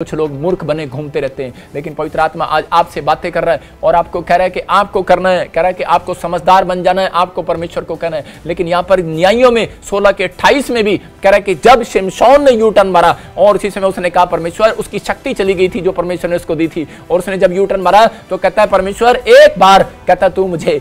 कुछ लोग मूर्ख बने घूमते रहते हैं, लेकिन पवित्र आत्मा आज आपसे बातें कर रहा है और आपको कह रहा है कि आपको करना है, कह रहा है कि आपको समझदार बन जाना है, आपको परमेश्वर को कहना है। लेकिन यहाँ पर न्यायियों में 16 के 28 में भी कह रहा है कि जब शिमशोन ने यू टर्न मारा और उसी समय उसने कहा परमेश्वर, उसकी शक्ति चली गई थी जो परमेश्वर ने उसको दी थी, और उसने जब यू टर्न मारा तो कहता है परमेश्वर एक बार, कहता तू मुझे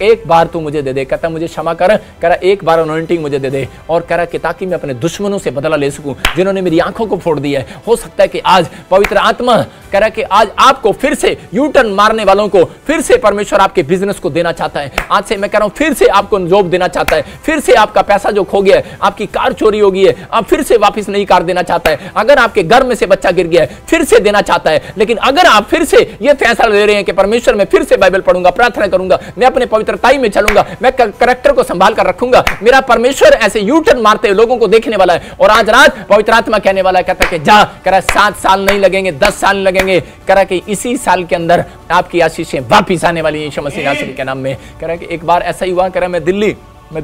एक बार तू मुझे दे दे, कहता मुझे क्षमा कर, कह रहा एक बार अनॉइंटिंग मुझे दे दे, और कह रहा कि ताकि मैं अपने दुश्मनों से बदला ले सकूं जिन्होंने मेरी आंखों को फोड़ दिया है। हो सकता है कि आज पवित्र आत्मा कह रहा है कि आज आपको फिर से यू टर्न मारने वालों को फिर से परमेश्वर आपके बिजनेस को देना चाहता है। आज से मैं कह रहा हूं फिर से आपको जॉब देना चाहता है, फिर से आपका पैसा जो खो गया है, आपकी कार चोरी हो गई है, अब फिर से वापस नई कार देना चाहता है। अगर आपके घर में से बच्चा गिर गया है फिर से देना चाहता है। लेकिन अगर आप फिर से यह फैसला ले रहे हैं कि परमेश्वर मैं फिर से बाइबल पढ़ूंगा, प्रार्थना करूंगा, मैं अपने पवित्रताई में चलूंगा, मैं कैरेक्टर को संभाल कर रखूंगा, मेरा परमेश्वर ऐसे यू टर्न मारते हुए लोगों को देखने वाला है। और आज रात पवित्र आत्मा कहने वाला है, कहता है कि जा, कह रहा 7 साल नहीं लगेंगे, 10 साल लगेंगे, कह रहा कि इसी साल के अंदर आपकी आशीषें वापिस आने वाली हैं यीशु मसीह नासरी के नाम में। कह रहा कि एक बार ऐसा ही हुआ, कह रहा मैं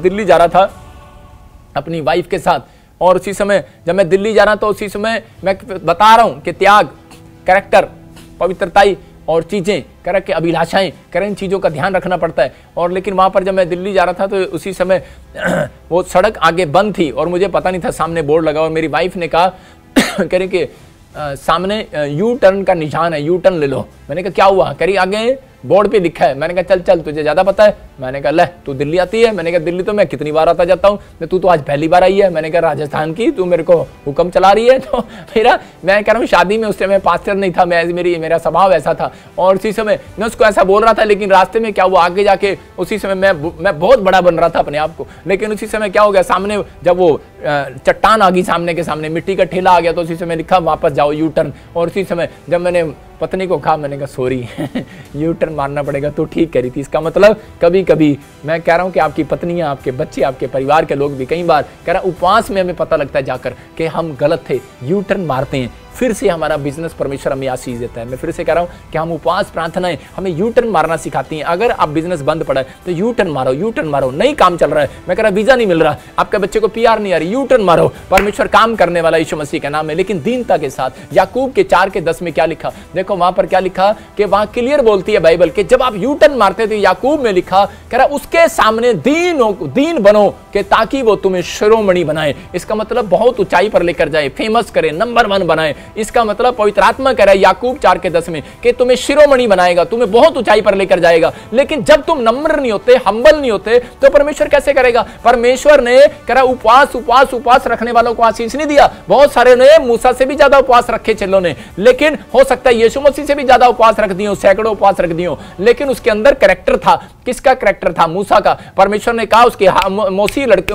दिल्ली जा रहा था अपनी वाइफ के साथ, और उसी समय जब मैं दिल्ली जा रहा तो उसी समय मैं बता रहा हूं कि त्याग, कैरेक्टर, पवित्रताई और चीजें, कह रहा कि अभिलाषाएं, कह रहे इन चीजों का ध्यान रखना पड़ता है। और लेकिन वहां पर जब मैं दिल्ली जा रहा था तो उसी समय वो सड़क आगे बंद थी और मुझे पता नहीं था, सामने बोर्ड लगा और मेरी वाइफ ने कहा कह रही कि सामने यू टर्न का निशान है, यू टर्न ले लो। मैंने कहा क्या हुआ? कह रही आगे बोर्ड पे लिखा है। मैंने कहा चल तुझे ज्यादा पता है। मैंने कहा ले तू दिल्ली आती है? मैंने कहा दिल्ली तो मैं कितनी बार आता जाता हूँ, तू तो आज पहली बार आई है। मैंने कहा राजस्थान की तू मेरे को हुक्म चला रही है। तो मैं कह रहा हूँ शादी में उस समय पास्टर नहीं था, मेरा स्वभाव ऐसा था और उसी समय मैं उसको ऐसा बोल रहा था। लेकिन रास्ते में क्या हुआ, आगे जाके उसी समय मैं बहुत बड़ा बन रहा था अपने आप को। लेकिन उसी समय क्या हो गया, सामने जब वो चट्टान आ गई, सामने के सामने मिट्टी का ठेला आ गया, तो उसी समय लिखा वापस जाओ यू टर्न। और उसी समय जब मैंने पत्नी को कहा, मैंने कहा सॉरी यू टर्न मारना पड़ेगा, तो ठीक कह रही थी। इसका मतलब कभी कभी मैं कह रहा हूं कि आपकी पत्नियां, आपके बच्चे, आपके परिवार के लोग भी कई बार कह रहा उपवास में हमें पता लगता है जाकर कि हम गलत थे, यू टर्न मारते हैं, फिर से हमारा बिजनेस परमेश्वर हमें आशीष देता है। मैं फिर से कह रहा हूं कि हम उपवास प्रार्थनाएं हमें यू टर्न मारना सिखाती हैं। अगर आप बिजनेस बंद पड़ा है तो यू टर्न मारो, नहीं काम चल रहा है, मैं कह रहा वीजा नहीं मिल रहा, आपके बच्चे को पीआर नहीं आ रही, यू टर्न मारो, परमेश्वर काम करने वाला यीशु मसीह का नाम है। लेकिन दीनता के साथ याकूब के 4:10 में क्या लिखा, देखो वहां पर क्या लिखा कि वहां क्लियर बोलती है बाइबल कि जब आप यू टर्न मारते थे, याकूब में लिखा कह रहा उसके सामने दीन बनो कि ताकि वो तुम्हें शिरोमणि बनाए। इसका मतलब बहुत ऊंचाई पर लेकर जाए, फेमस करे, नंबर 1 बनाए। इसका मतलब पवित्र आत्मा कह रहा है याकूब 4:10 में कि तुम्हें शिरोमणि बनाएगा, तुम्हें बहुत ऊंचाई पर लेकर जाएगा। लेकिन जब तुम नम्र नहीं होते, हम्बल नहीं होते, तो परमेश्वर कैसे करेगा? परमेश्वर ने कह रहा उपवास रखने वालों को आशीष नहीं दिया। बहुत सारे ने मूसा से भी ज्यादा उपवास रखे चेलों ने, लेकिन हो सकता है यीशु मसीह से भी ज्यादा उपवास रख दियो, सैकड़ों उपवास रख दियो, लेकिन उसके अंदर कैरेक्टर था। किसका कैरेक्टर था? मूसा का। परमेश्वर ने कहा उसके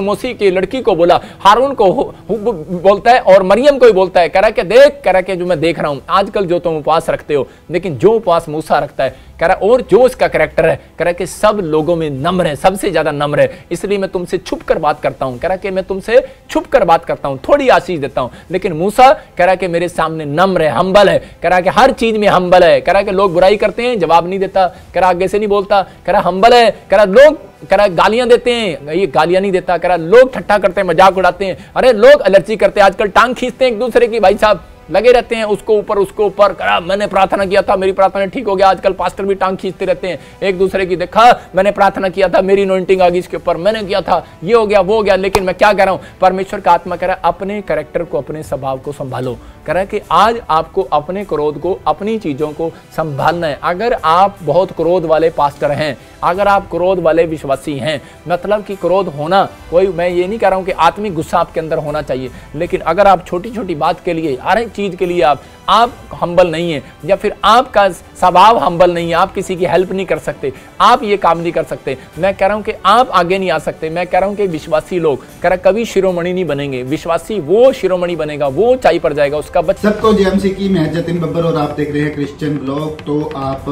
मोसी की लड़की को बोला, हारून को बोलता है और मरियम को ही बोलता है, कह रहा है कि देख, कह रहा है कि जो मैं देख रहा हूं आजकल जो तुम उपवास रखते हो, लेकिन जो उपवास मूसा रखता है, कह रहा और जो इसका कैरेक्टर है, कह रहा कि सब लोगों में नम्र है, सबसे ज्यादा नम्र है, इसलिए मैं तुमसे छुप कर बात करता हूं। कह रहा कि मैं तुमसे छुप कर बात करता हूं, थोड़ी आशीष देता हूं। लेकिन मूसा कह रहा कि मेरे सामने नम्र है, हम्बल है, कह रहा कि हर चीज में हम्बल है। कह रहा कि लोग बुराई करते हैं, जवाब नहीं देता, कह रहा आगे से नहीं बोलता, कह रहा हम्बल है। कह रहा लोग कह रहा गालियां देते हैं, ये गालियां नहीं देता, कह रहा लोग ठट्ठा करते हैं, मजाक उड़ाते हैं, अरे लोग एलर्जी करते हैं, आजकल टांग खींचते हैं एक दूसरे की, भाई साहब लगे रहते हैं उसको ऊपर। करा मैंने प्रार्थना किया था, मेरी प्रार्थना ठीक हो गया। आजकल पास्टर भी टांग खींचते रहते हैं एक दूसरे की, देखा मैंने प्रार्थना किया था, मेरी अनॉइंटिंग आ गई इसके ऊपर, मैंने किया था, ये हो गया वो हो गया। लेकिन मैं क्या कह रहा हूं, परमेश्वर का आत्मा कह रहा है अपने कैरेक्टर को, अपने स्वभाव को संभालो। कह रहा है कि आज आपको अपने क्रोध को, अपनी चीजों को संभालना है। अगर आप बहुत क्रोध वाले पास्टर हैं, अगर आप क्रोध वाले विश्वासी हैं, मतलब कि क्रोध होना कोई, मैं ये नहीं कह रहा हूं कि आत्मिक गुस्सा आपके अंदर होना चाहिए, लेकिन अगर आप छोटी छोटी बात के लिए, हर एक चीज के लिए आप हम्बल नहीं है, या फिर आपका स्वभाव हम्बल नहीं है, आप किसी की हेल्प नहीं कर सकते, आप ये काम नहीं कर सकते, मैं कह रहा हूं कि आप आगे नहीं आ सकते। मैं कह रहा हूं कि विश्वासी लोग कह रहा कभी शिरोमणि नहीं बनेंगे। विश्वासी वो शिरोमणि बनेगा, वो ऊंचाई पर जाएगा, उसका बच्चा। सबको जेएमसी की, मैं जतिन बब्बर और आप देख रहे हैं क्रिश्चियन ब्लॉग। तो आप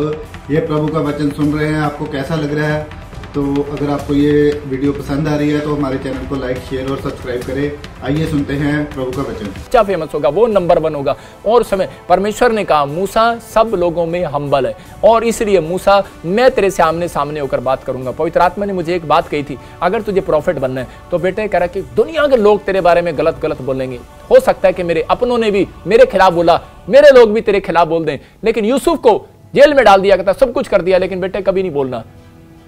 ये प्रभु का वचन सुन रहे हैं, आपको कैसा लग रहा है? तो अगर आपको ये वीडियो पसंद आ रही है तो हमारे चैनल को लाइक, शेयर और सब्सक्राइब करें। आइए सुनते हैं प्रभु का वचन। अच्छा फेमस होगा, वो नंबर 1 होगा। और समय परमेश्वर ने कहा मूसा सब लोगों में हम्बल है, और इसलिए मूसा मैं तेरे सामने सामने होकर बात करूंगा। पवित्र आत्मा ने मुझे एक बात कही थी, अगर तुझे प्रॉफिट बनना है तो बेटे कह रहा कि दुनिया के लोग तेरे बारे में गलत गलत बोलेंगे। हो सकता है कि मेरे अपनों ने भी मेरे खिलाफ बोला, मेरे लोग भी तेरे खिलाफ बोल दें, लेकिन यूसुफ को जेल में डाल दिया, कहता सब कुछ कर दिया, लेकिन बेटे कभी नहीं बोलना।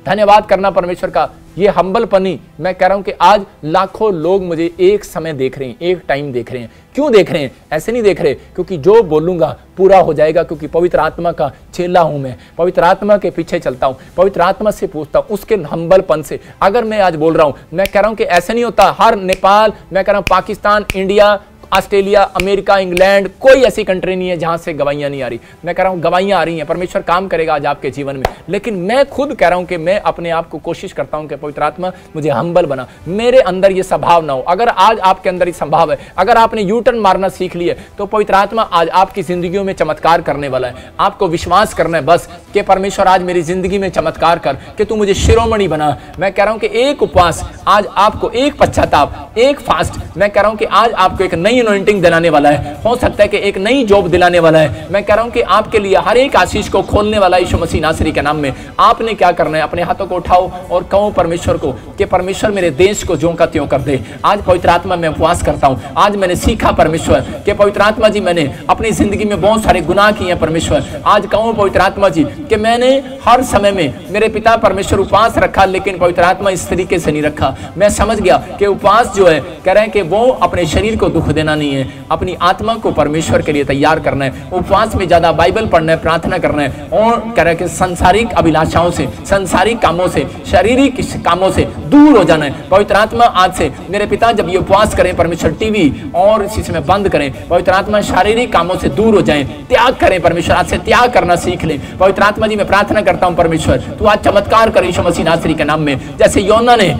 धन्यवाद करना परमेश्वर का। ये हम्बल पनी मैं कह रहा हूं कि आज लाखों लोग मुझे एक समय देख रहे हैं, एक टाइम देख रहे हैं। क्यों देख रहे हैं? ऐसे नहीं देख रहे क्योंकि जो बोलूंगा पूरा हो जाएगा, क्योंकि पवित्र आत्मा का चेला हूं मैं, पवित्र आत्मा के पीछे चलता हूं, पवित्र आत्मा से पूछता हूं, उसके हम्बलपन से। अगर मैं आज बोल रहा हूं, मैं कह रहा हूं कि ऐसे नहीं होता हर नेपाल, मैं कह रहा हूं Pakistan, India, Australia, America, England, कोई ऐसी कंट्री नहीं है जहां से गवाहियां नहीं आ रही। मैं कह रहा हूं गवाहियां आ रही हैं, परमेश्वर काम करेगा आज आपके जीवन में। लेकिन मैं खुद कह रहा हूं कि मैं अपने आप को कोशिश करता हूं कि पवित्र आत्मा मुझे हम्बल बना, मेरे अंदर ये स्वभाव ना हो। अगर आज आपके अंदर ये स्वभाव है, अगर आपने यू टर्न मारना सीख लिया तो पवित्र आत्मा आज आपकी जिंदगियों में चमत्कार करने वाला है। आपको विश्वास करना है बस कि परमेश्वर आज मेरी जिंदगी में चमत्कार कर, कि तू मुझे शिरोमणि बना। मैं कह रहा हूं कि एक उपवास आज आपको, एक पश्चाताप, एक फास्ट, मैं कह रहा हूं कि आज आपको एक नई अनॉइंटिंग दिलाने वाला है। हो सकता है कि एक नई जॉब दिलाने वाला है। मैं कह रहा हूं कि आपके लिए हर एक आशीष को खोलने वाला यीशु मसीह नासरी के नाम में। आपने क्या करना है? अपने हाथों को उठाओ और कहो परमेश्वर को कि परमेश्वर मेरे देश को ज्यों का त्यों कर दे। आज पवित्र आत्मा मैं उपवास करता हूं। आज मैंने सीखा परमेश्वर कि पवित्र आत्मा जी मैंने अपनी जिंदगी में बहुत सारे गुनाह किए हैं परमेश्वर। आज कहूं पवित्र आत्मा जी कि मैंने हर समय में मेरे पिता परमेश्वर उपवास रखा, लेकिन पवित्र आत्मा इस तरीके से नहीं रखा। मैं समझ गया कि उपवास जो है कह रहे हैं कि वो अपने शरीर को दुख देना नहीं है, अपनी आत्मा को परमेश्वर के लिए तैयार करना है। उपवास में ज्यादा बाइबल पढ़ना है, प्रार्थना करना है, और कह रहे हैं कि सांसारिक अभिलाषाओं से, सांसारिक कामों से, शारीरिक कामों से दूर हो जाना है। पवित्र आत्मा आज से मेरे पिता जब ये उपवास करें परमेश्वर, टीवी और इसी समय बंद करें, पवित्र आत्मा शारीरिक कामों से दूर हो जाएं, त्याग करें परमेश्वर। आज से त्याग करना सीख लें। पवित्र आत्मा जी मैं प्रार्थना करता हूं परमेश्वर तू आज चमत्कार कर यीशु मसीह नासरी के नाम में। जैसे योना ने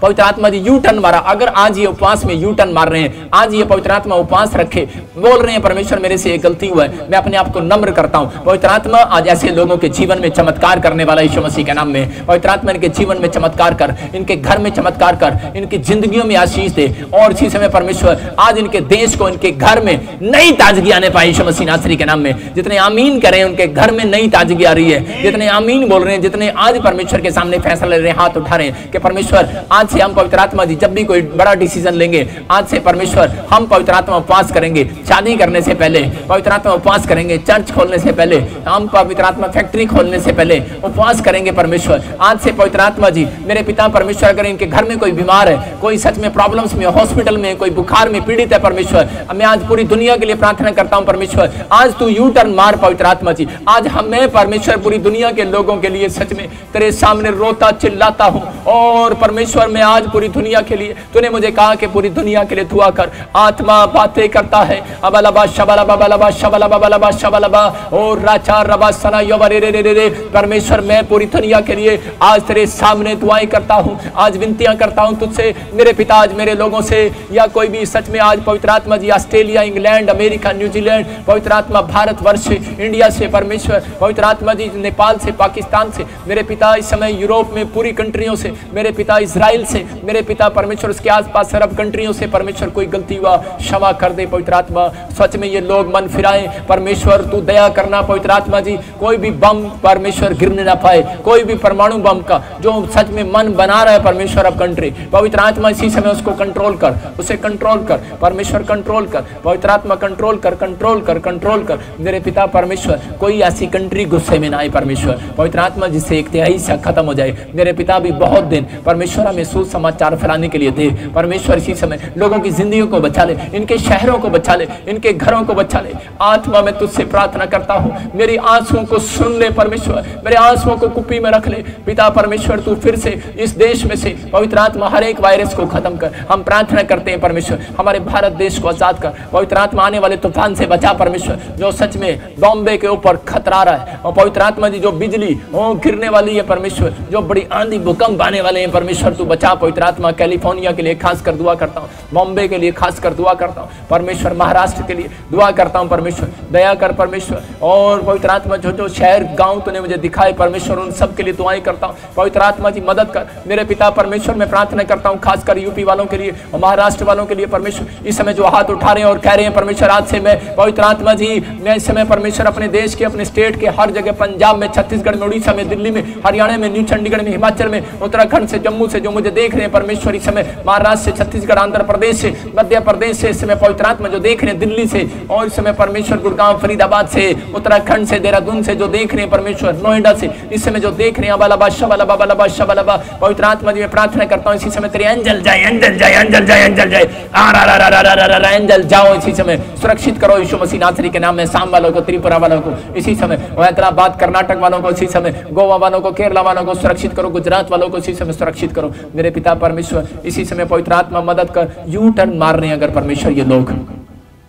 पवित्र आत्मा जी यू टर्न मारा, अगर आज ये उपवास में यू टर्न मार रहे हैं, आज ये पवित्र आत्मा उपवास रखे, बोल रहे हैं परमेश्वर मेरे से एक गलती हुआ है, मैं अपने आप को नम्र करता हूं। पवित्र आत्मा आज ऐसे लोगों के जीवन में चमत्कार करने वाला यीशु मसीह के नाम में। पवित्र आत्मा इनके जीवन में चमत्कार कर, इनके घर में चमत्कार कर, इनकी जिंदगियों में आशीष दे, और इसी समय परमेश्वर आज इनके देश को, इनके घर में नई ताजगी आने पाए यीशु मसीह नासरी के नाम में। जितने आमीन करें उनके घर में नई ताजगी आ रही है। जितने आमीन बोल रहे हैं, जितने आज परमेश्वर के सामने फैसला ले रहे हैं, हाथ उठा रहे हैं कि परमेश्वर आज से हम पवित्र आत्मा जी जब भी कोई बड़ा डिसीजन लेंगे, आज से परमेश्वर हम पवित्र आत्मा उपवास करेंगे। शादी करने से पहले पवित्र आत्मा उपवास करेंगे, चर्च खोलने से पहले हम पवित्र आत्मा, फैक्ट्री खोलने से पहले उपवास करेंगे परमेश्वर। आज से पवित्र आत्मा जी मेरे पिता परमेश्वर, अगर इनके घर में कोई बीमार है, कोई सच में प्रॉब्लम्स में, हॉस्पिटल में, कोई बुखार में पीड़ित है परमेश्वर, मैं आज पूरी दुनिया के लिए प्रार्थना करता हूं परमेश्वर आज तू यू टर्न मार पवित्र आत्मा जी। आज हमें परमेश्वर पूरी दुनिया के लोगों के लिए सच में तेरे सामने रोता चिल्लाता हूं, और परमेश्वर मैं आज पूरी दुनिया के लिए, तूने मुझे कहा कि पूरी दुनिया के लिए दुआ कर। आत्मा बातें करता है, अबलबा शबलबा बलबा शबलबा बलबा शबलबा और राचा रबा सना यवरे रे रे रे। परमेश्वर मैं पूरी दुनिया के लिए आज तेरे सामने दुआएं करता हूं, आज विनतियां करता हूं तुझसे मेरे पिता, आज मेरे लोगों से, या कोई भी सच में आज पवित्र आत्मा जी ऑस्ट्रेलिया, इंग्लैंड, अमेरिका, न्यूजीलैंड, पवित्र आत्मा भारत वर्ष से, इंडिया से परमेश्वर, पवित्र आत्मा जी नेपाल से, पाकिस्तान से, मेरे पिता इस समय यूरोप में पूरी कंट्रियों से, मेरे पिता इजराइल से, मेरे पिता परमेश्वर उसके आसपास अरब कंट्रियों से परमेश्वर कोई गलती हुआ क्षमा कर दे पवित्र आत्मा। सच में ये लोग मन फिराएं परमेश्वर, तू दया करना पवित्र आत्मा जी। कोई भी बम परमेश्वर गिरने ना पाए, कोई भी परमाणु बम का जो सच में मन बना रहा है परमेश्वर अब कंट्री, पवित्र आत्मा इसी समय उसको कंट्रोल कर, उसे कंट्रोल कर परमेश्वर, कंट्रोल कर पवित्र आत्मा, कंट्रोल कर, कंट्रोल कर, कंट्रोल कर मेरे पिता परमेश्वर। कोई ऐसी कंट्री गुस्से में ना आए परमेश्वर, पवित्र आत्मा जिससे एक तिहाई से खत्म हो जाए मेरे पिता। भी बहुत दिन परमेश्वर हमें सुसमाचार फैलाने के लिए दे परमेश्वर। इसी समय लोगों की जिंदगियों को बचा ले, इनके शहरों को बचा ले, इनके घरों को बचा ले। आत्मा में तुझसे प्रार्थना करता हूं, मेरी आंसुओं को सुन ले परमेश्वर, मेरे आंसुओं को कुप्पी में रख ले पिता परमेश्वर। तू फिर से इस देश में से पवित्र आत्मा हर एक वायरस को खत्म कर। हम प्रार्थना करते हैं परमेश्वर, हमारे भारत देश को आजाद कर पवित्र आत्मा। आने वाले तूफान से बचा परमेश्वर, जो सच में बॉम्बे के ऊपर खतरा रहा है, और पवित्र आत्मा जी जो बिजली गिरने वाली है परमेश्वर, जो बड़ी आंधी भूकंप आने वाले हैं परमेश्वर, तू बचा पिता पवित्र आत्मा कैलिफोर्निया के लिए खास कर दुआ करता हूँ, बॉम्बे के लिए खास कर दुआ करता हूँ परमेश्वर, महाराष्ट्र के लिए दुआ करता हूँ परमेश्वर, दया कर परमेश्वर। और पवित्र आत्मा जो जो शहर गांव तूने मुझे दिखाए परमेश्वर, उन सब के लिए दुआएं करता हूँ पवित्र आत्मा जी, मदद कर मेरे पिता परमेश्वर। मैं प्रार्थना करता हूँ खासकर यूपी वालों के लिए और महाराष्ट्र वालों के लिए परमेश्वर, इस समय जो हाथ उठा रहे हैं और कह रहे हैं परमेश्वर, आज से मैं पवित्र आत्मा जी, मैं इस समय परमेश्वर अपने देश के, अपने स्टेट के हर जगह, पंजाब में, छत्तीसगढ़ में, उड़ीसा में, दिल्ली में, हरियाणा में, न्यू चंडीगढ़ में, हिमाचल में, उत्तराखंड से, जम्मू से जो मुझे देख रहे हैं परमेश्वर, इस समय महाराष्ट्र से, छत्तीसगढ़, आंध्र प्रदेश से, मध्य प्रदेश से, इस समय पवित्र आत्मा जो देख रहे हैं दिल्ली से, और इस समय परमेश्वर गुड़गांव, फरीदाबाद से, उत्तराखंड से, देहरादून से जो देख रहे हैं परमेश्वर, नोएडा से इस समय जो देख रहे हैं, पवित्र आत्मा जी मैं प्रार्थना करता हूँ इसी समय तेरे एंजल जाए, एंजल जाए, एंजल जाए, एंजल जाए, एंजल जाओ इसी समय, सुरक्षित करो यीशु मसीह नासरी के नाम में, साम वालों को, त्रिपुरा वालों को इसी समय, हैदराबाद, कर्नाटक वालों को इसी समय, गोवा वालों को, केरला वालों को सुरक्षित करो, गुजरात वालों को इसी समय सुरक्षित करो मेरे पिता परमेश्वर। इसी समय पवित्र आत्मा मदद कर, यू टर्न मार रहे हैं अगर परमेश्वर ये लोग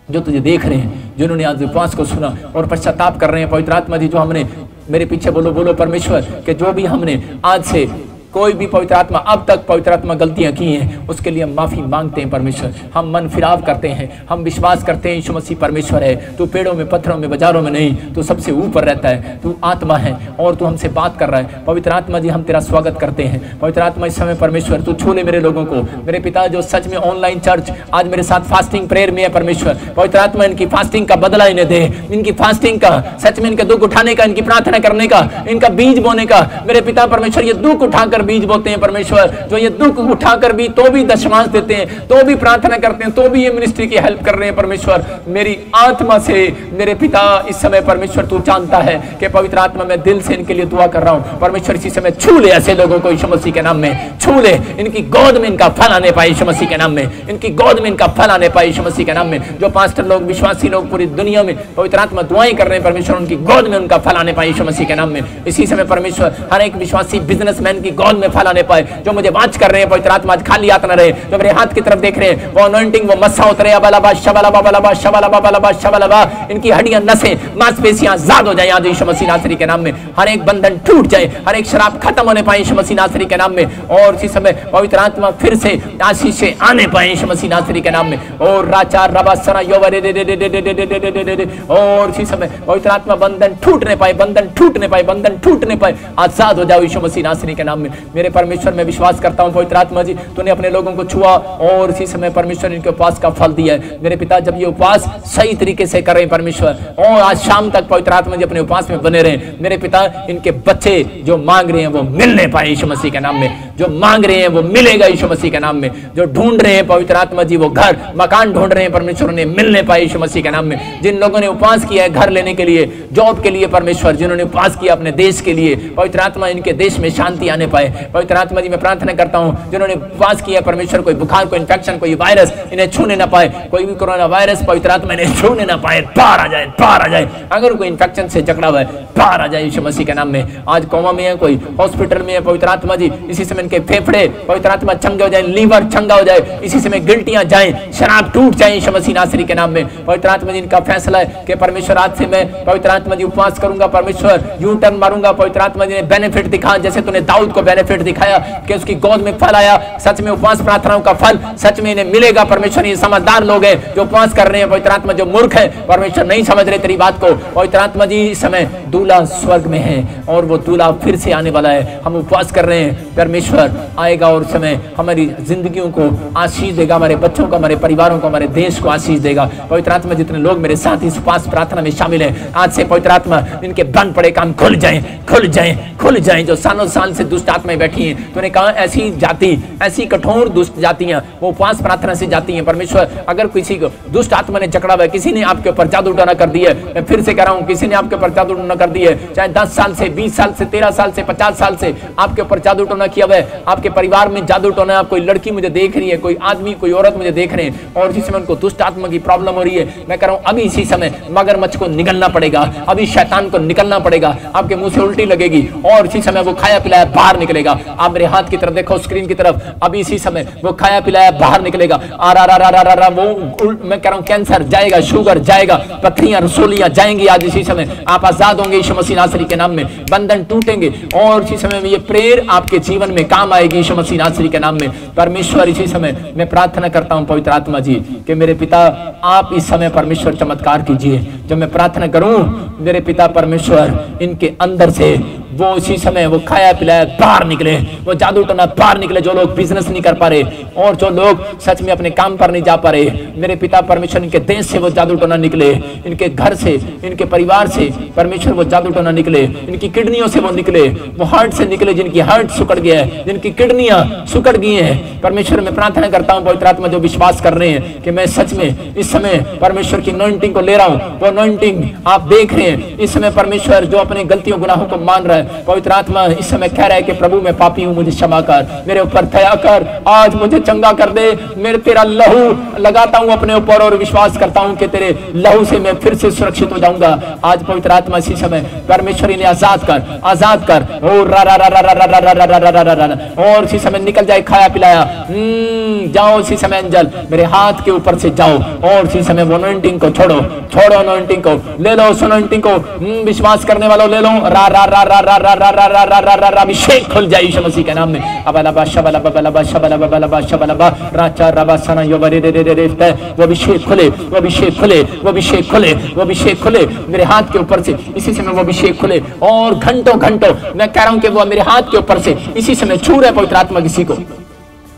जो तुझे देख रहे हैं, जिन्होंने आज उपवास को सुना और पश्चाताप कर रहे हैं पवित्र आत्मा जी, जो हमने, मेरे पीछे बोलो बोलो परमेश्वर, कि जो भी हमने आज से कोई भी पवित्र आत्मा अब तक पवित्र आत्मा गलतियां की हैं, उसके लिए हम माफी मांगते हैं परमेश्वर। हम मन फिराव करते हैं, हम विश्वास करते हैं यीशु मसीह परमेश्वर है, तू पेड़ों में, पत्थरों में, बाजारों में नहीं, तू सबसे ऊपर रहता है, तू आत्मा है और तू हमसे बात कर रहा है पवित्र आत्मा जी। हम तेरा स्वागत करते हैं पवित्र आत्मा, इस समय परमेश्वर तू छू ले मेरे लोगों को, मेरे पिता जो सच में ऑनलाइन चर्च आज मेरे साथ फास्टिंग प्रेयर में है परमेश्वर, पवित्र आत्मा इनकी फास्टिंग का बदला इन्हें दे, इनकी फास्टिंग का, सच में इनके दुख उठाने का, इनकी प्रार्थना करने का, इनका बीज बोने का, मेरे पिता परमेश्वर ये दुख उठाकर बीज बोते हैं परमेश्वर, जो ये दुख उठाकर भी तो भी दशमांश देते हैं, तो भी प्रार्थना करते हैं, तो भी ये मिनिस्ट्री की हेल्प कर रहे हैं परमेश्वर। मेरी आत्मा से मेरे पिता इस समय परमेश्वर तू जानता है कि पवित्र आत्मा मैं दिल से इनके लिए दुआ कर रहा हूं परमेश्वर, इसी समय छू ले ऐसे लोगों को यीशु मसीह के नाम में, छू ले, इनकी गोद में इनका फल आने पाए यीशु मसीह के नाम में, इनकी गोद में इनका फल आने पाए यीशु मसीह के नाम में। जो पास्टर लोग, विश्वासी लोग पूरी दुनिया में पवित्र आत्मा दुआएं कर रहे हैं परमेश्वर, उनकी गोद में उनका फल आने पाए यीशु मसीह के नाम में। इसी समय परमेश्वर हर एक विश्वासी बिजनेसमैन की गोद में फल आने पाए, जो मुझे वाच कर रहे हैं पवित्र आत्मा आज खाली हाथ न रहे, जो मेरे हाथ की तरफ देख रहे हैं, वो अनॉइंटिंग, वो मस्सा उतरे, अबलबा शबलबा बलबा शबलबा बलबा शबलबा, इनकी हड्डियां, नसें, मांसपेशियां आजाद हो जाए आज यीशु मसीह नासरी के नाम में, हर एक बंधन टूट जाए, हर एक शराब खत्म होने पाए यीशु मसीह नासरी के नाम में, और इसी समय पवित्र आत्मा फिर से आशीष से आने पाए यीशु मसीह नासरी के नाम में, और राचार रबासना योवरे दे दे दे दे दे दे दे दे दे, और इसी समय पवित्र आत्मा बंधन टूटने पाए, बंधन टूटने पाए, बंधन टूटने पाए, आजाद हो जाओ यीशु मसीह नासरी के नाम में। मेरे परमेश्वर मैं विश्वास करता हूं पवित्र आत्मा जी, तूने अपने लोगों को छुआ और इसी समय परमेश्वर इनके उपवास का फल दिया है मेरे पिता। जब ये उपवास सही तरीके से करें परमेश्वर, और आज शाम तक पवित्र आत्मा जी अपने उपवास में बने रहे मेरे पिता, इनके बच्चे जो मांग रहे हैं वो मिलने पाए यीशु मसीह के नाम में, जो मांग रहे हैं वो मिलेगा यीशु मसीह के नाम में, जो ढूंढ रहे हैं पवित्र आत्मा जी वो घर मकान ढूंढ रहे हैं परमेश्वर, उन्हें मिलने पाए यीशु मसीह के नाम में। जिन लोगों ने उपवास किया है घर लेने के लिए, जॉब के लिए परमेश्वर, जिन्होंने उपवास किया अपने देश के लिए पवित्र आत्मा, इनके देश में शांति आने पाए पवित्र आत्मा जी। मैं प्रार्थना करता हूं जिन्होंने उपवास किया परमेश्वर, कोई बुखार, कोई इंफेक्शन, कोई वायरस इन्हें छूने ना पाए, कोई भी कोरोना वायरस पवित्र आत्मा इन्हें छूने ना पाए, बाहर आ जाए, बाहर आ जाए। अगर कोई इंफेक्शन से जकड़ा हुआ है बाहर आ जाए यीशु मसीह के नाम में। आज कोमा में है, कोई हॉस्पिटल में है पवित्र आत्मा जी, इसी समय इनके फेफड़े पवित्र आत्मा चंगे हो जाए, लीवर चंगा हो जाए, इसी समय गिल्टियां जाए, शराब टूट जाए यीशु मसीह नासरी के नाम में पवित्र आत्मा जी। इनका फैसला है कि परमेश्वर आज से मैं पवित्र आत्मा जी उपवास करूंगा परमेश्वर, यू टर्न मारूंगा पवित्र आत्मा जी ने बेनिफिट दिखा, जैसे तूने दाऊद को बेनिफिट दिखाया कि उसकी गोद में फल आया, सच में उपवास प्रार्थनाओं का फल सच में इन्हें मिलेगा परमेश्वर। ये समझदार लोग हैं जो उपवास कर रहे हैं पवित्र आत्मा, जो मूर्ख है परमेश्वर नहीं समझ रहे तेरी बात को पवित्र आत्मा जी। इस समय दूल्हा स्वर्ग में है और वो दूल्हा फिर से आने वाला है। हम उपवास कर रहे हैं, परमेश्वर आएगा और समय हमारी जिंदगियों को आशीष देगा, हमारे बच्चों को, हमारे परिवारों को, हमारे देश को आशीष देगा पवित्र आत्मा। जितने लोग मेरे साथ इस उपवास प्रार्थना में शामिल हैं, आज से पवित्र आत्मा इनके बंद पड़े काम खुल जाए, खुल जाए, खुल जाए। जो सालों साल से दुष्ट आत्माएं बैठी हैं, तूने कहा ऐसी जाति, ऐसी कठोर दुष्ट जातियां वो उपवास प्रार्थना से जाती हैं परमेश्वर। अगर किसी को दुष्ट आत्मा ने जकड़ा हुआ है, किसी ने आपके ऊपर जादू टोना कर दिया है, मैं फिर से कह रहा हूं, किसी ने आपके ऊपर जादू टोना कर दिया है, चाहे 10 साल से, 20 साल से, 13 साल से, 50 साल से आपके ऊपर जादू टोना किया हुआ है, आपके परिवार में जादू टोना, कोई लड़की मुझे देख रही है, कोई आदमी, कोई औरत मुझे देख रहे हैं और इसी समय उनको दुष्ट आत्मा की प्रॉब्लम हो रही है, मैं कह रहा हूं अभी इसी समय मगरमच्छ को निकलना पड़ेगा, अभी शैतान को निकलना पड़ेगा, आपके मुंह से उल्टी लगेगी और इसी समय वो खाया पिलाया बाहर निकले निकलेगा। आप मेरे हाथ की तरफ देखो, स्क्रीन की तरफ, अभी इसी समय वो खाया पिलाया बाहर निकलेगा। वो मैं कह रहा हूं कैंसर जाएगा, शुगर जाएगा, पथरियां रसोलियां जाएंगी। आज इसी समय आप आजाद होंगे यीशु मसीह नासरी के नाम में, बंधन टूटेंगे और इसी समय में ये प्रेयर आपके जीवन में काम आएगी यीशु मसीह नासरी के नाम में। परमेश्वर इसी समय मैं प्रार्थना करता हूं पवित्र आत्मा जी कि मेरे पिता आप इस समय परमेश्वर चमत्कार कीजिए। जब मैं प्रार्थना करूं मेरे पिता परमेश्वर इनके अंदर से वो इसी समय वो खाया पिलाया बाहर निकले, वो जादू टोना बाहर निकले। जो लोग बिजनेस नहीं कर पा रहे और जो लोग सच में अपने काम पर नहीं जा पा रहे, मेरे पिता परमेश्वर इनके देश से वो जादू टोना निकले, इनके घर से, इनके परिवार से परमेश्वर वो जादू टोना निकले, इनकी किडनियों से वो निकले, वो हार्ट से निकले, जिनकी हार्ट सुकड़ गया है, जिनकी किडनियां सुकड़ गई हैं। परमेश्वर मैं प्रार्थना करता हूं पवित्र आत्मा जो विश्वास कर रहे हैं कि मैं सच में इस समय परमेश्वर की अनॉइंटिंग को ले रहा हूं, वो अनॉइंटिंग आप देख रहे हैं इस समय। परमेश्वर जो अपने गलतियों गुनाहों को मान रहा है, पवित्र आत्मा इस समय कह रहा है कि प्रभु मैं पापी हूं, मुझे क्षमा कर, मेरे ऊपर दया कर, आज मुझे चंगा कर दे। मेरे तेरा लहू लगाता हूं अपने ऊपर और विश्वास करता हूं कि तेरे लहू से मैं फिर से सुरक्षित हो जाऊंगा। आज पवित्र आत्मा इसी समय परमेश्वर इन्हें आजाद कर, आजाद कर। और इसी समय निकल जाए खाया पिलाया। जाओ इसी समय एंजल मेरे हाथ के ऊपर से जाओ और इसी समय वो अनॉइंटिंग को छोड़ो, छोड़ो अनॉइंटिंग को, ले लो उस अनॉइंटिंग को। विश्वास करने वालों ले लो, रा रा रा रा रा रा रा रा रा रा रा रा अभिषेक खुल जाए यीशु मसीह के नाम में। अबलबा शबलबा बलबा शबलबा बलबा शबलबा राचा रबा सना योबरे रे रे रे। वो अभिषेक खुले, वो अभिषेक खुले, वो अभिषेक खुले, वो अभिषेक खुले मेरे हाथ के ऊपर से इसी समय वो अभिषेक खुले। और घंटों घंटों मैं कह रहा हूं कि वो मेरे हाथ के ऊपर से इसी समय छू रहे पवित्र आत्मा किसी को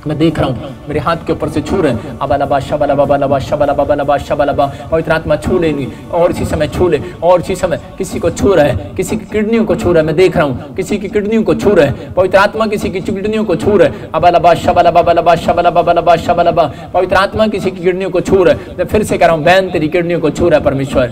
मैं देख रहा हूं मेरे हाथ के ऊपर से छू रहे हैं। अबलबा शबलबा बलबा शबलबा बलबा शबलबा पवित्र आत्मा छू लेनी और इसी समय छू ले। और इसी समय किसी को छू रहा है, किसी की किडनियों को छू रहा है, मैं देख रहा हूं किसी की किडनियों को छू रहा है, पवित्र आत्मा किसी की किडनियों को छू रहा है। अबलबा शबलबा बलबा शबलबा बलबा शबलबा पवित्र आत्मा किसी की किडनियों को छू रहा है। मैं फिर से कह रहा हूं बहन तेरी किडनियों को छू रहा है परमेश्वर।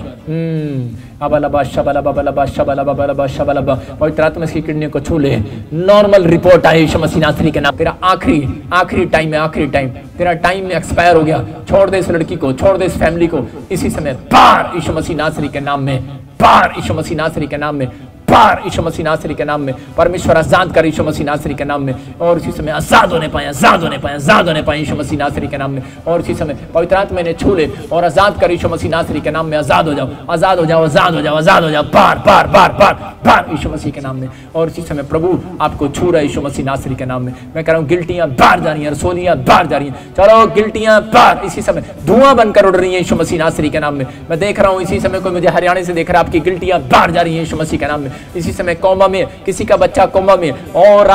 अबलबा शबलबा बलबा शबलबा बलबा शबलबा पवित्र आत्मा इसकी किडनियों को छू ले। नॉर्मल रिपोर्ट आए यीशु मसीह नासरी के नाम। तेरा आखिरी टाइम है, आखिरी टाइम तेरा टाइम में एक्सपायर हो गया। छोड़ दे इस लड़की को, छोड़ दे इस फैमिली को इसी समय बाहर यीशु मसीह नासरी के नाम में, बाहर यीशु मसीह नासरी के नाम में, बाहर यीशु मसीह नासरी के नाम में। परमेश्वर आजाद कर यीशु मसीह नासरी के नाम में। और इसी समय आजाद होने पाए, आजाद होने पाए, आजाद होने पाए यीशु मसीह नासरी के नाम में। और इसी समय पवित्र आत्मा इन्हें छू ले और आजाद कर यीशु मसीह नासरी के नाम में। आजाद हो जाओ, आजाद हो जाओ, आजाद हो जाओ, आजाद हो जाओ, बार बार बार बार बार यीशु मसीह के नाम में। और इसी समय प्रभु आपको छू रहा है यीशु मसीह नासरी के नाम में। मैं कह रहा हूँ गिल्टियां बाहर जा रही हैं, रसोलियां बाहर जा रही हैं। चलो गिल्टियां बाहर इसी समय धुआं बनकर उड़ रही है यीशु मसीह नासरी के नाम में। मैं देख रहा हूँ इसी समय कोई मुझे हरियाणा से देख रहा है, आपकी गिल्टियां बाहर जा रही है यीशु मसीह के नाम में। इसी समय कोमा में किसी का बच्चा कोमा में और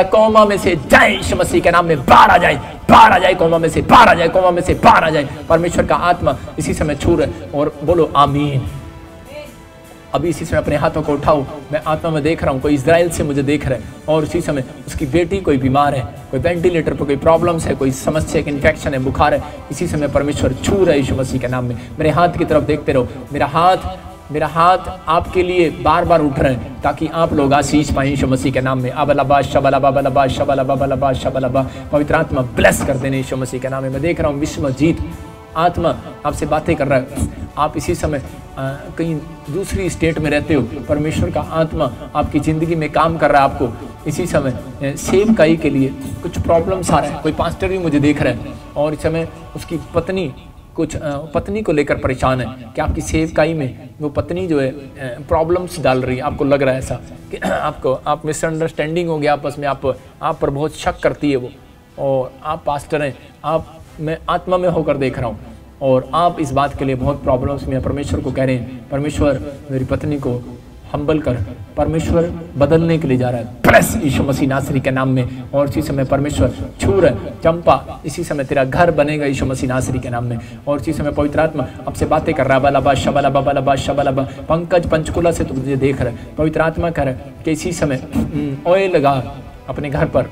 कोमा में से जाए यीशु मसीह के नाम में, बाहर आ जाए, बाहर आ जाए कोमा में से, बाहर आ जाए, कोमा में से बाहर आ जाए। परमेश्वर का आत्मा इसी समय छू रहे और बोलो आमीन। अभी इसी समय अपने हाथों को उठाओ। मैं आत्मा में देख रहा हूँ कोई इजराइल से मुझे देख रहा है और इसी समय उसकी बेटी कोई बीमार है, कोई वेंटिलेटर पर कोई प्रॉब्लम्स है, कोई समस्या, एक इन्फेक्शन है, बुखार है। इसी समय परमेश्वर छू रहा है यीशु मसीह के नाम में। मेरे हाथ की तरफ देखते रहो। मेरा हाथ आपके लिए बार बार उठ रहे हैं ताकि आप लोग आशीष पाएं यीशु मसीह के नाम में। अबलबा शबलबा बलबा शबलबा बलबा शबलबा पवित्र आत्मा ब्लेस कर देने यीशु मसीह के नाम में। मैं देख रहा हूँ विश्वजीत आत्मा आपसे बातें कर रहा है। आप इसी समय कहीं दूसरी स्टेट में रहते हो, परमेश्वर का आत्मा आपकी ज़िंदगी में काम कर रहा है। आपको इसी समय सेवकाई के लिए कुछ प्रॉब्लम्स आ रहा है। कोई पास्टर भी मुझे देख रहा है और इस समय उसकी पत्नी को लेकर परेशान है कि आपकी सेवकाई में वो पत्नी जो है प्रॉब्लम्स डाल रही है। आपको लग रहा है ऐसा कि आप मिसअंडरस्टैंडिंग हो गया आपस में, आप पर बहुत शक करती है वो, और आप पास्टर हैं, मैं आत्मा में होकर देख रहा हूँ और आप इस बात के लिए बहुत प्रॉब्लम्स में परमेश्वर को कह रहे हैं, परमेश्वर मेरी पत्नी को हम्बल कर। परमेश्वर बदलने के लिए जा रहा है, प्रेस यीशु मसीह नासरी के नाम में। और इसी समय परमेश्वर छू रहा है। चंपा इसी समय तेरा घर बनेगा यीशु मसीह नासरी के नाम में। और इसी समय पवित्र आत्मा आपसे बातें कर रहा है। बलबा शबलबा बलबा शबलबा पंकज पंचकुला से तुझे देख रहा है। पवित्र आत्मा कह रहा है कि इसी समय ऑयल लगा अपने घर पर,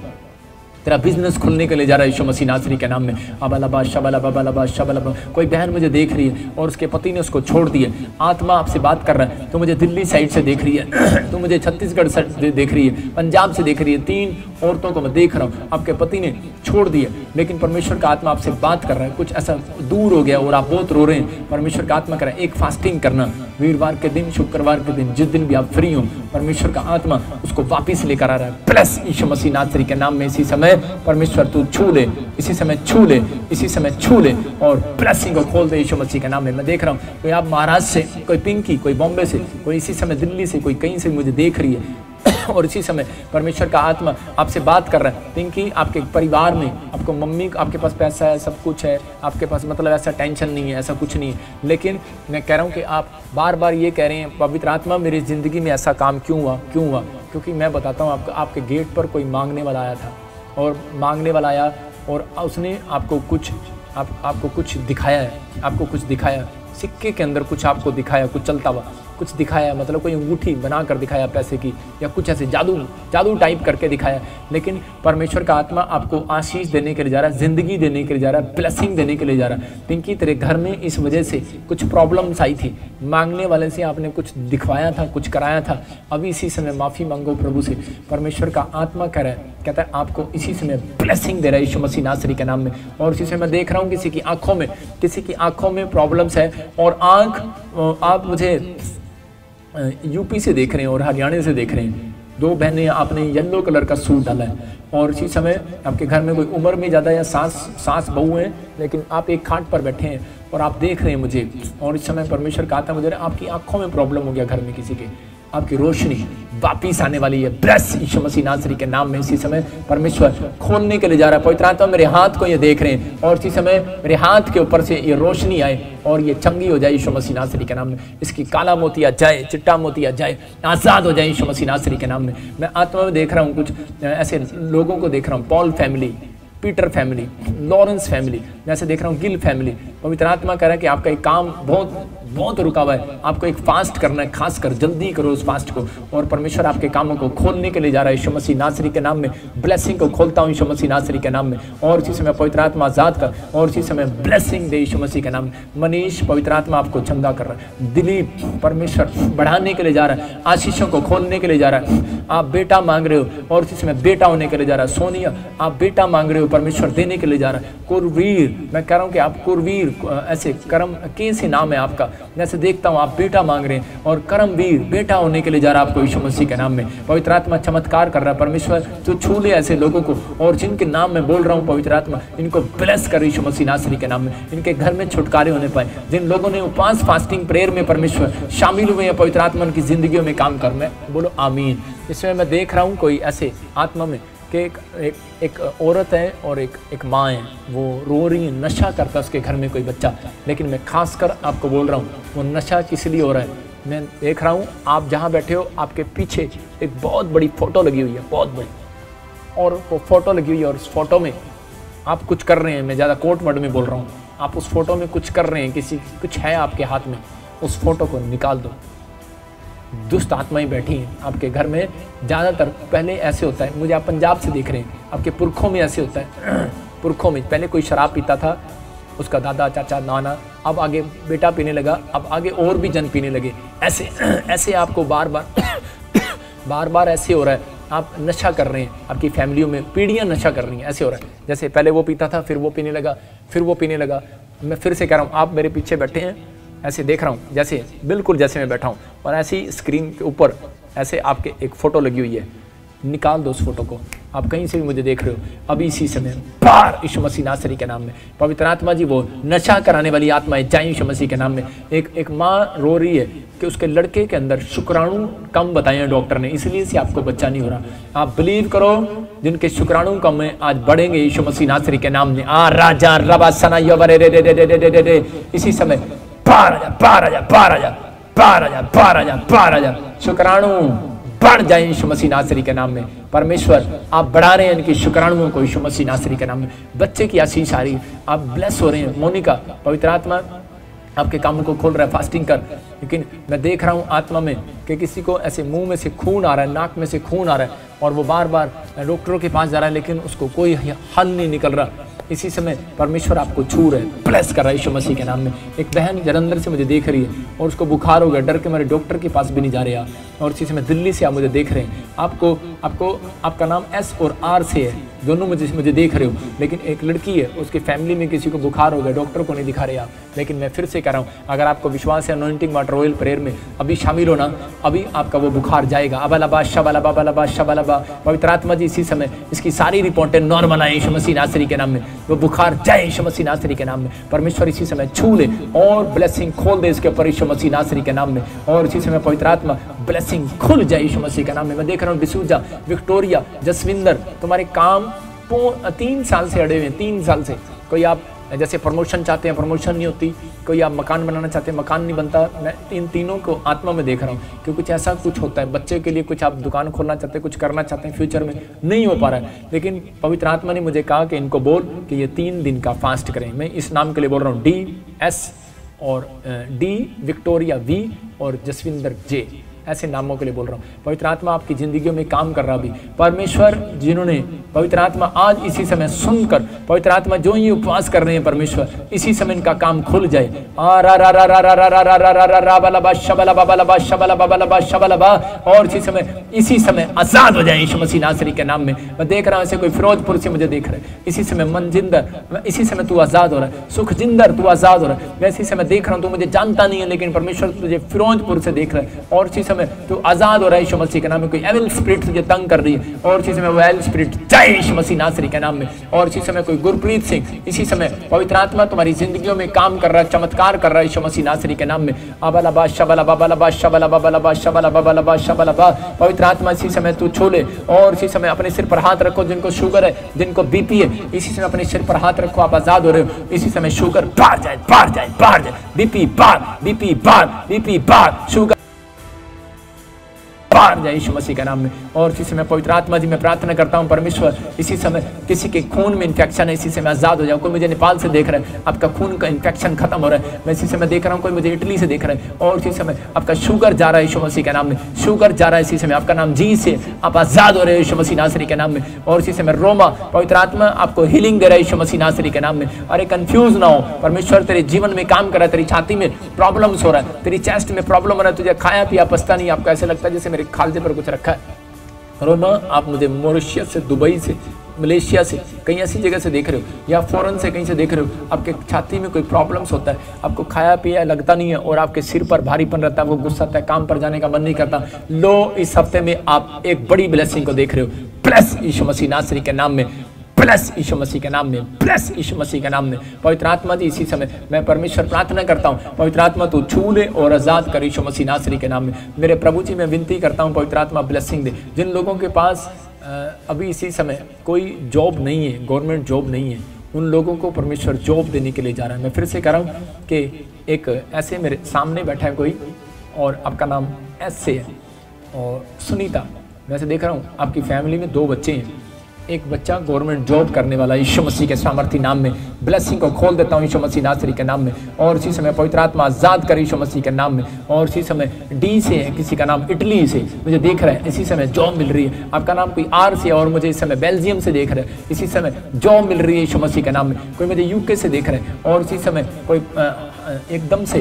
तेरा बिजनेस खुलने के लिए जा रहा है यीशु मसीह नासरी के नाम में। अबलबा शबलबा शबलबा। कोई बहन मुझे देख रही है और उसके पति ने उसको छोड़ दिया, आत्मा आपसे बात कर रहा है, तो मुझे दिल्ली साइड से देख रही है, तो मुझे छत्तीसगढ़ से देख रही है, पंजाब से देख रही है, 3 औरतों को मैं देख रहा हूँ, आपके पति ने छोड़ दिया, लेकिन परमेश्वर का आत्मा आपसे बात कर रहा है, कुछ ऐसा दूर हो गया और आप बहुत रो रहे हैं। परमेश्वर का आत्मा कर रहा है एक फास्टिंग करना, वीरवार के दिन, शुक्रवार के दिन, जिस दिन भी आप फ्री हो, परमेश्वर का आत्मा उसको वापिस लेकर आ रहा है। प्लस यीशु मसीह नासरी के नाम में इसी समय परमेश्वर तू छू ले, इसी समय छू ले, इसी समय छू ले और ब्लेसिंग को खोल दे यीशु मसीह के नाम में। मैं देख रहा हूँ कोई आप महाराष्ट्र से, कोई पिंकी, कोई बॉम्बे से, कोई इसी समय दिल्ली से, कोई कहीं से मुझे देख रही है और इसी समय परमेश्वर का आत्मा आपसे बात कर रहा है। पिंकी, आपके परिवार में, आपको मम्मी, आपके पास पैसा है, सब कुछ है, आपके पास मतलब ऐसा टेंशन नहीं है, ऐसा कुछ नहीं है, लेकिन मैं कह रहा हूँ कि आप बार बार ये कह रहे हैं, पवित्र आत्मा मेरी ज़िंदगी में ऐसा काम क्यों हुआ, क्यों हुआ? क्योंकि मैं बताता हूँ आपको, आपके गेट पर कोई मांगने वाला आया था और मांगने वाला आया और उसने आपको कुछ आपको कुछ दिखाया है, आपको कुछ दिखाया, सिक्के के अंदर कुछ आपको दिखाया, कुछ चलता हुआ कुछ दिखाया, मतलब कोई अंगूठी बना कर दिखाया पैसे की, या कुछ ऐसे जादू टाइप करके दिखाया। लेकिन परमेश्वर का आत्मा आपको आशीष देने के लिए जा रहा है, ज़िंदगी देने के लिए जा रहा है, ब्लेसिंग देने के लिए जा रहा है। पिंकी, तेरे घर में इस वजह से कुछ प्रॉब्लम्स आई थी, मांगने वाले से आपने कुछ दिखवाया था, कुछ कराया था, अभी इसी समय माफ़ी मांगो प्रभु से। परमेश्वर का आत्मा कह रहा है, कहता है आपको इसी समय ब्लेसिंग दे रहा है यीशु मसीह नासरी के नाम में। और इसी समय मैं देख रहा हूँ किसी की आंखों में प्रॉब्लम्स है और आँख, आप मुझे यूपी से देख रहे हैं और हरियाणा से देख रहे हैं, 2 बहनें, आपने येलो कलर का सूट डाला है और इसी समय आपके घर में कोई उम्र में ज़्यादा या सास बहू हैं, लेकिन आप एक खाट पर बैठे हैं और आप देख रहे हैं मुझे, और इस समय परमेश्वर कहता है मुझे आपकी आंखों में प्रॉब्लम हो गया, घर में किसी के, आपकी रोशनी वापिस आने वाली है। ब्लेस यीशु मसीह नासरी के नाम में इसी समय परमेश्वर खोलने के लिए जा रहा है। पवित्र आत्मा मेरे हाथ को ये देख रहे हैं और इसी समय मेरे हाथ के ऊपर से ये रोशनी आए और ये चंगी हो जाए यीशु मसीह नासरी के नाम में। इसकी काला मोतिया जाए, चिट्टा मोतिया जाए, आज़ाद हो जाए यीशु मसीह नासरी के नाम में। मैं आत्मा में देख रहा हूँ कुछ ऐसे लोगों को देख रहा हूँ, Paul family, Peter family, Lawrence family, जैसे देख रहा हूँ गिल फैमिली। पवित्र आत्मा कह रहा है कि आपका एक काम बहुत रुका हुआ है, आपको एक फास्ट करना है, खासकर जल्दी करो उस फास्ट को, और परमेश्वर आपके कामों को खोलने के लिए जा रहा है यीशु मसीह नासरी के नाम में। ब्लेसिंग को खोलता हूँ यीशु मसीह नासरी के नाम में, और इसी समय पवित्र आत्मा आजाद कर, और इसी समय ब्लेसिंग दे यीशु मसीह के नाम में। मनीष, पवित्र आत्मा आपको चंगा कर रहा है। दिलीप, परमेश्वर बढ़ाने के लिए जा रहा है, आशीषों को खोलने के लिए जा रहा है। आप बेटा मांग रहे हो और इसी समय बेटा होने के लिए जा रहा है। सोनिया, आप बेटा मांग रहे हो, परमेश्वर देने के लिए जा रहा है। कुरवीर, मैं कह रहा हूँ कि आप कुरवीर, ऐसे कर्म कैसे नाम है आपका, जैसे देखता हूँ आप बेटा मांग रहे हैं, और कर्मवीर बेटा होने के लिए जा रहा है आपको यीशु मसीह के नाम में। पवित्र आत्मा चमत्कार कर रहा है। परमेश्वर तो छू ले ऐसे लोगों को, और जिनके नाम मैं बोल रहा हूँ पवित्र आत्मा इनको ब्लेस कर यीशु मसीह नासरी के नाम में। इनके घर में छुटकारे होने पाए, जिन लोगों ने उपवास फास्टिंग प्रेयर में परमेश्वर शामिल हुए हैं, पवित्र आत्मा उनकी जिंदगियों में काम कर, मैं बोलो आमीन। इसमें मैं देख रहा हूँ कोई ऐसे आत्मा में कि एक औरत है और एक माँ है, वो रो रही है, नशा करता है उसके घर में कोई बच्चा, लेकिन मैं खासकर आपको बोल रहा हूँ वो नशा किस लिए हो रहा है। मैं देख रहा हूँ आप जहाँ बैठे हो, आपके पीछे एक बहुत बड़ी फ़ोटो लगी हुई है, बहुत बड़ी, और वो फ़ोटो लगी हुई है, और उस फोटो में आप कुछ कर रहे हैं। मैं ज़्यादा कोर्ट वर्ड में बोल रहा हूँ, आप उस फोटो में कुछ कर रहे हैं, कुछ है आपके हाथ में, उस फोटो को निकाल दो। दुष्ट आत्माएं बैठी हैं आपके घर में। ज़्यादातर पहले ऐसे होता है, मुझे आप पंजाब से देख रहे हैं, आपके पुरखों में ऐसे होता है। पुरखों में पहले कोई शराब पीता था, उसका दादा, चाचा, नाना, अब आगे बेटा पीने लगा, अब आगे और भी जन पीने लगे। ऐसे आपको बार बार ऐसे हो रहा है, आप नशा कर रहे हैं, आपकी फैमिलियों में पीढ़ियाँ नशा कर रही हैं, ऐसे हो रहा है। जैसे पहले वो पीता था, फिर वो पीने लगा, फिर वो पीने लगा। मैं फिर से कह रहा हूँ, आप मेरे पीछे बैठे हैं, ऐसे देख रहा हूँ, जैसे बिल्कुल जैसे मैं बैठा हूँ, और ऐसी स्क्रीन के ऊपर ऐसे आपके एक फ़ोटो लगी हुई है। निकाल दो उस फोटो को, आप कहीं से भी मुझे देख रहे हो, अभी इसी समय पार यीशु मसीह नासरी के नाम में। पवित्र आत्मा जी, वो नशा कराने वाली आत्मा है, जाए यीशु मसीह के नाम में। एक माँ रो रही है कि उसके लड़के के अंदर शुक्राणु कम बताए हैं डॉक्टर ने, इसलिए से आपको बच्चा नहीं हो रहा। आप बिलीव करो, जिनके शुक्राणु कम है आज बढ़ेंगे यीशु मसीह नासरी के नाम में। राजा रबा सना रे, इसी समय पार आजा, शुक्राणु बढ़ जाए यीशु मसीह नासरी के नाम में। परमेश्वर आप बढ़ा रहे हैं इनकी शुक्राणुओं को यीशु मसीह नासरी के नाम में। बच्चे की आशीष आ रही, आप ब्लेस हो रहे हैं। मोनिका, पवित्र आत्मा आपके कामों को खोल रहा है। फास्टिंग कर, लेकिन मैं देख रहा हूँ आत्मा में कि किसी को ऐसे मुंह में से खून आ रहा है, नाक में से खून आ रहा है और वो बार बार डॉक्टरों के पास जा रहा है, लेकिन उसको कोई हल नहीं निकल रहा। इसी समय परमेश्वर आपको छू रहे, ब्लेस कर रहा है यीशु मसीह के नाम में। एक बहन जलंधर से मुझे देख रही है और उसको बुखार हो गया, डर के मेरे डॉक्टर के पास भी नहीं जा रहे आप, और इसी समय दिल्ली से आप मुझे देख रहे हैं। आपका नाम S और R से है, दोनों मुझे देख रहे हो, लेकिन एक लड़की है, उसकी फैमिली में किसी को बुखार हो गया, डॉक्टर को नहीं दिखा रहे आप। लेकिन मैं फिर से कह रहा हूँ, अगर आपको विश्वास है अनॉइंटिंग वाटर ऑयल प्रेयर में अभी शामिल होना, अभी आपका वो बुखार जाएगा। अबलबा शबलबा बलबा शबलबा, पवित्र आत्मा जी इसी समय इसकी सारी रिपोर्टें नॉर्मल आए यीशु मसीह नासरी के नाम में। वो बुखार जाए यीशु मसीह नासरी के नाम में। परमेश्वर इसी समय छू ले और ब्लेसिंग खोल दे इसके ऊपर यीशु मसीह नासरी के नाम में। और इसी समय पवित्र आत्मा ब्लेसिंग खुल जाए यीशु मसीह के नाम में। मैं देख रहा हूँ डिसूजा, विक्टोरिया, जसविंदर, तुम्हारे काम 3 साल से अड़े हुए हैं, 3 साल से। कोई आप जैसे प्रमोशन चाहते हैं, प्रमोशन नहीं होती, कोई आप मकान बनाना चाहते हैं, मकान नहीं बनता। मैं इन तीनों को आत्मा में देख रहा हूँ कि कुछ ऐसा कुछ होता है। बच्चे के लिए कुछ आप दुकान खोलना चाहते हैं, कुछ करना चाहते हैं, फ्यूचर में नहीं हो पा रहा है, लेकिन पवित्र आत्मा ने मुझे कहा कि इनको बोल कि ये 3 दिन का फास्ट करें। मैं इस नाम के लिए बोल रहा हूँ, DS और D, विक्टोरिया V और जसविंदर J, ऐसे नामों के लिए बोल रहा हूँ। पवित्र आत्मा आपकी जिंदगियों में काम कर रहा भी। परमेश्वर जिन्होंने पवित्र आत्मा आज इसी समय सुनकर पवित्र आत्मा जो ही उपवास कर रहे हैं, परमेश्वर इसी समय इनका काम खुल जाए। और इसी समय आजाद हो जाए यीशु मसीह नासरी के नाम में। मैं देख रहा हूँ ऐसे कोई फिरोजपुर से मुझे देख रहे हैं, इसी समय मनजिंदर, इसी समय तू आजाद हो रहा है। सुखजिंदर तू आजाद हो रहा है। मैं इसी समय देख रहा हूँ, तू मुझे जानता नहीं है, लेकिन परमेश्वर तुझे फिरोजपुर से देख रहा है और इसी समय तू आजाद हो रहा है यीशु मसीह के नाम में। कोई एविल स्पिरिट तुझे तंग कर रही है और इसी समय वो एविल स्पिरिट जाए यीशु मसीह नासरी के नाम में। और इसी समय कोई गुरप्रीत सिंह, इसी समय पवित्र आत्मा तुम्हारी जिंदगियों में काम कर रहा है, चमत्कार कर रहा है यीशु मसीह नासरी के नाम में। अबलबा शबलबा बलबा शबलबा बलबा शबलबा बलबा शबलबा। पवित्र आत्मा इसी समय तू छोले और इसी समय अपने सिर पर हाथ रखो। जिनको शुगर है, जिनको बीपी है, इसी समय अपने सिर पर हाथ रखो, आप आजाद हो रहे हो। इसी समय शुगर बाहर जाए, बाहर जाए, बाहर जाए, बीपी बाहर, बीपी बाहर, बीपी बाहर, शुगर बाहर जाए यीशु मसीह के नाम में। और इसी समय पवित्र आत्मा जी मैं प्रार्थना करता हूँ, परमेश्वर इसी समय किसी के खून में इन्फेक्शन है, इसी समय आजाद हो जाओ। कोई मुझे नेपाल से देख रहा है, आपका खून का इन्फेक्शन खत्म हो रहा है। मैं इसी समय देख रहा हूँ कोई मुझे इटली से देख रहा है और इसी समय आपका शुगर जा रहा है यीशु मसीह के नाम में। शुगर जा रहा है इसी समय, आपका नाम जी से आप आजाद हो रहे हो यीशु मसीह नासरी के नाम में। और इसी समय रोमा, पवित्र आत्मा आपको हीलिंग दे रहा है यीशु मसीह नासरी के नाम में। अरे कंफ्यूज ना हो, परमेश्वर तेरे जीवन में काम कर रहा है। तेरी छाती में प्रॉब्लम्स हो रहा है, तेरी चेस्ट में प्रॉब्लम हो रहा है, तुझे खाया पिया पछता नहीं, आपको ऐसे लगता है जैसे मेरे खालजे पर कुछ रखा है। रोमा, आप मुझे मॉरिशस से, दुबई से, मलेशिया से, कहीं ऐसी जगह से देख रहे हो या फॉरेन से कहीं से देख रहे हो, आपके छाती में कोई प्रॉब्लम्स होता है, आपको खाया पिया लगता नहीं है और आपके सिर पर भारीपन रहता है, वो गुस्सा आता है, काम पर जाने का मन नहीं करता। लो, इस हफ्ते में आप एक बड़ी ब्लेसिंग को देख रहे हो। प्लस यीशु मसीह नासरी के नाम में, प्लस यीशु मसीह के नाम में, प्लस यीशु मसीह के नाम में। पवित्र आत्मा जी इसी समय मैं परमेश्वर प्रार्थना करता हूँ, पवित्र आत्मा तू छू ले और आजाद कर यीशु मसीह नासरी के नाम में। मेरे प्रभु जी मैं विनती करता हूँ, पवित्र आत्मा ब्लेसिंग दे। जिन लोगों के पास अभी इसी समय कोई जॉब नहीं है, गवर्नमेंट जॉब नहीं है, उन लोगों को परमेश्वर जॉब देने के लिए जा रहा है। मैं फिर से कह रहा हूँ कि एक ऐसे मेरे सामने बैठा है कोई और आपका नाम S से है और सुनीता, वैसे देख रहा हूँ आपकी फैमिली में 2 बच्चे हैं। एक बच्चा गवर्नमेंट जॉब करने वाला, यीशु मसीह के सामर्थी नाम में ब्लेसिंग को खोल देता हूँ यीशु मसीह नासरी के नाम में। और इसी समय पवित्र आत्मा आजाद कर यीशु मसीह के नाम में। और इसी समय D से है, किसी का नाम इटली से मुझे देख रहा है, इसी समय जॉब मिल रही है। आपका नाम कोई R से और मुझे इस समय बेल्जियम से देख रहा है, इसी समय जॉब मिल रही है यीशु मसीह के नाम में। कोई मुझे UK से देख रहा है और इसी समय कोई एकदम से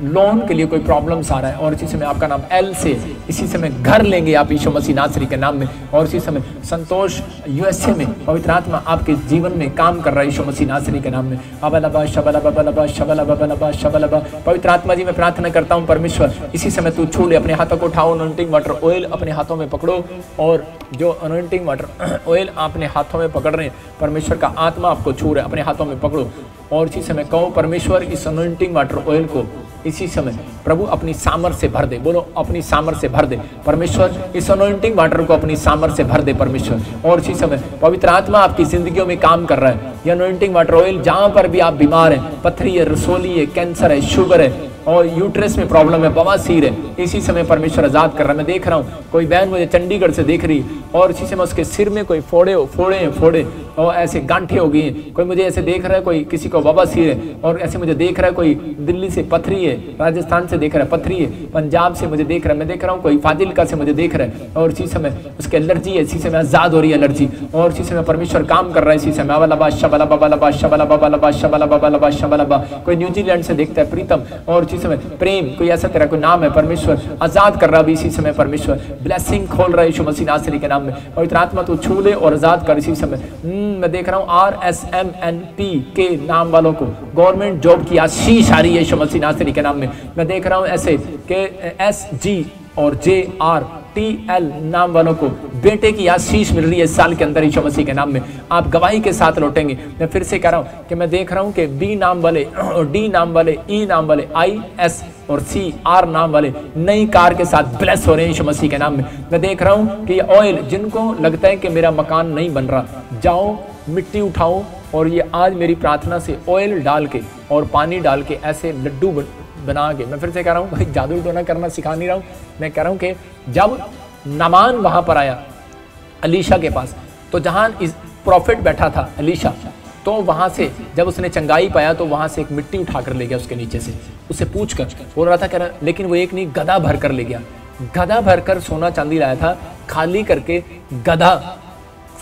लोन के लिए कोई प्रॉब्लम्स आ रहा है और इसी समय आपका नाम L से, इसी समय घर लेंगे आप यीशु मसीह नासरी के नाम में। और इसी समय संतोष USA में पवित्र आत्मा आपके जीवन में काम कर रहा है यीशु मसीह नासरी के नाम में। अबलबा शबलबा बलबा शबलबा बलबा शबलबा। पवित्र आत्मा जी मैं प्रार्थना करता हूँ, परमेश्वर इसी समय तू छू ले। अपने हाथों को उठाओ, अनॉइंटिंग वाटर ऑयल अपने हाथों में पकड़ो और जो अनॉइंटिंग वाटर ऑयल अपने हाथों में पकड़ रहे हैं, परमेश्वर का आत्मा आपको छू रहा है, अपने हाथों में पकड़ो। और इसी समय कहो, परमेश्वर इस अनॉइंटिंग वाटर ऑयल को इसी समय प्रभु अपनी सामर्थ से भर दे। बोलो, अपनी सामर्थ से भर दे परमेश्वर, इस अनॉइंटिंग वाटर को अपनी सामर्थ से भर दे परमेश्वर। और इसी समय पवित्र आत्मा आपकी जिंदगियों में काम कर रहा है। ये अनॉइंटिंग वाटर ऑयल जहां पर भी आप बीमार हैं, पथरी है, रसोली है, कैंसर है, शुगर है और यूट्रस में प्रॉब्लम है, बवासीर है, इसी समय परमेश्वर आजाद कर रहा है। मैं देख रहा हूँ कोई बहन मुझे चंडीगढ़ से देख रही और इसी समय उसके सिर में कोई फोड़े और ऐसे गांठे हो गई हैं, कोई मुझे ऐसे देख रहा है, कोई किसी को बवासीर है और ऐसे मुझे देख रहा है, कोई दिल्ली से पथरी है, राजस्थान से देख रहा है पथरी है, पंजाब से मुझे देख रहा है, मैं देख रहा हूँ कोई फाजिलका से मुझे देख रहा है और इसी समय उसकी एलर्जी है, इसी समय आजाद हो रही है एलर्जी और इसी समय परमेश्वर काम कर रहा है। इसी समय अवलबा शबला बाबा लबा शबला बाबा लबा शबला बाबा लबा शबला बा, कोई न्यूजीलैंड से देखता है प्रीतम और इसी समय प्रेम, कोई ऐसा तेरा कोई नाम है, परमेश्वर आजाद कर रहा है इसी समय, परमेश्वर ब्लेसिंग खोल रहा है यीशु मसीह नासरी के नाम में और इतना आत्मा तू छू ले और आजाद कर इसी समय। मैं देख रहा हूँ RSMNP के नाम वालों को गवर्नमेंट जॉब की आशीष आ रही है यीशु मसीह नासरी के नाम में। मैं देख रहा हूँ ऐसे के SG और JRTL नाम वालों को बेटे की आशीष मिल रही है इस साल के अंदर यीशु मसीह के नाम में, आप गवाही के साथ लौटेंगे। मैं फिर से कह रहा हूँ कि मैं देख रहा हूँ कि B नाम वाले और D नाम वाले, E नाम वाले, IS और CR नाम वाले नई कार के साथ ब्लेस हो रहे हैं यीशु मसीह के नाम में। मैं देख रहा हूँ कि ऑयल, जिनको लगता है कि मेरा मकान नहीं बन रहा, जाओ मिट्टी उठाओ और ये आज मेरी प्रार्थना से ऑयल डाल के और पानी डाल के ऐसे लड्डू बना के, मैं फिर से कह रहा हूँ कोई जादू टोना करना सिखा नहीं रहा हूँ, मैं कह रहा हूँ कि जब नामान वहां पर आया अलीशा के पास, तो जहां इस प्रॉफिट बैठा था अलीशा, तो वहां से जब उसने चंगाई पाया तो वहां से एक मिट्टी उठा कर ले गया उसके नीचे से, उससे पूछ कर बोल रहा था, कह रहा, लेकिन वो एक नहीं गधा भर कर ले गया, गधा भर कर सोना चांदी लाया था, खाली करके गधा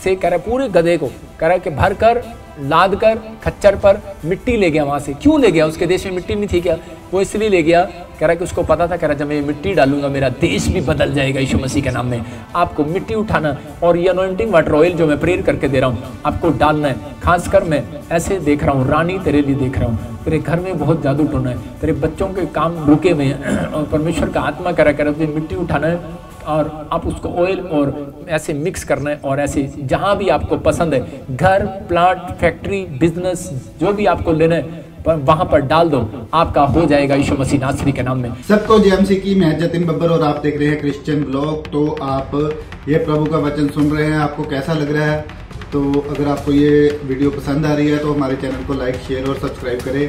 से कह रहा पूरे गधे को कह रहा कि भर कर लाद कर खच्चर पर मिट्टी ले गया वहां से। क्यों ले गया? उसके देश में मिट्टी नहीं थी क्या? वो इसलिए ले गया, कह रहा कि उसको पता था, कह रहा जब मैं मिट्टी डालूंगा मेरा देश भी बदल जाएगा यीशु मसीह के नाम में। आपको मिट्टी उठाना और ये अनॉइंटिंग वाटर ऑयल जो मैं प्रेयर करके दे रहा हूँ आपको डालना है। खासकर मैं ऐसे देख रहा हूँ, रानी तेरे लिए देख रहा हूँ, तेरे घर में बहुत जादू टोना है, तेरे बच्चों के काम रुके हुए हैं और परमेश्वर का आत्मा कह रहा है मिट्टी उठाना है और आप उसको ऑयल और ऐसे मिक्स करना है और ऐसे जहां भी आपको पसंद है, घर, प्लाट, फैक्ट्री, बिजनेस, जो भी आपको लेना है पर वहां पर डाल दो, आपका हो जाएगा यीशु मसीह नासरी के नाम में। सबको JMC की, मैं जतिन बब्बर और आप देख रहे हैं क्रिश्चियन ब्लॉग। तो आप ये प्रभु का वचन सुन रहे हैं, आपको कैसा लग रहा है? तो अगर आपको ये वीडियो पसंद आ रही है तो हमारे चैनल को लाइक, शेयर और सब्सक्राइब करें।